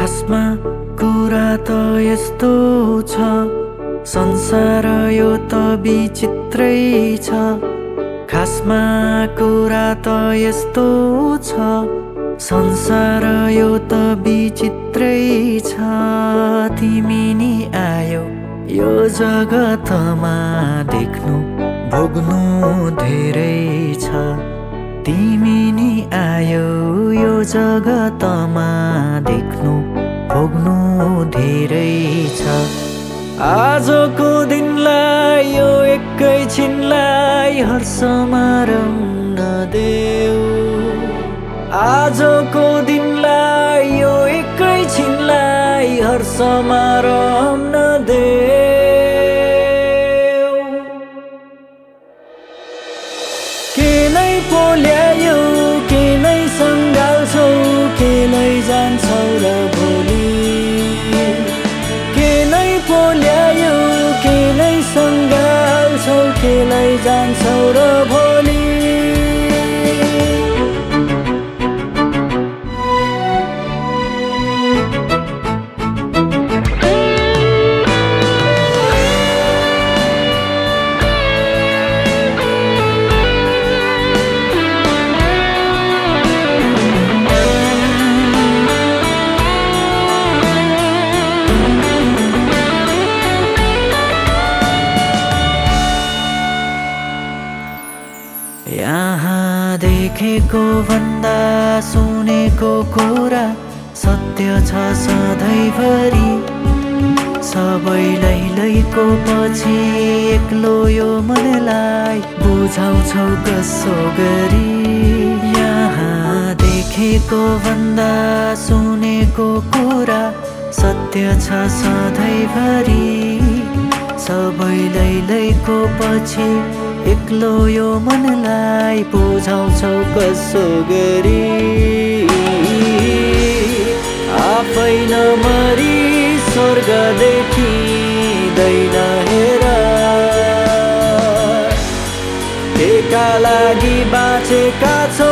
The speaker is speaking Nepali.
खासमा कुरा त यस्तो छ, संसार यो त विचित्रै छ। खासमा कुरा त यस्तो छ, संसार यो त विचित्रै छ। तिमी नि आयो यो जगतमा, देख्नु भोग्नु धेरै छ। तिमी नि आयो यो जगतमा, देख्नु भोग्नु धेरै छ। आजको दिनलाई यो एकैछिनलाई हर्षमा रम्न देऊ। आजको दिनलाई यो एकैछिनलाई हर्षमा रम्न देऊ। के नै पोल्यायौ, के नै सङ्घाल्छौ, के लैजान्छौ र भोलि। के नै पोल्यायौ, के नै सङ्घाल्छौ, के लैजान्छौ र भोलि। यहाँ देखेको भन्दा सुनेको कुरा सत्य छ सधैँभरि। सबैलाई लैको पछि एक्लो यो मनलाई बुझाउँछौ कसो गरी। यहाँ देखेको भन्दा सुनेको कुरा सत्य छ सधैँभरि। सबैलाई लैको पछि एक्लो यो मनलाई बुझाउँछौ कसो गरी। आफै नमरी स्वर्ग देखिँदैन हेर, केका लागि बाँचेका छौ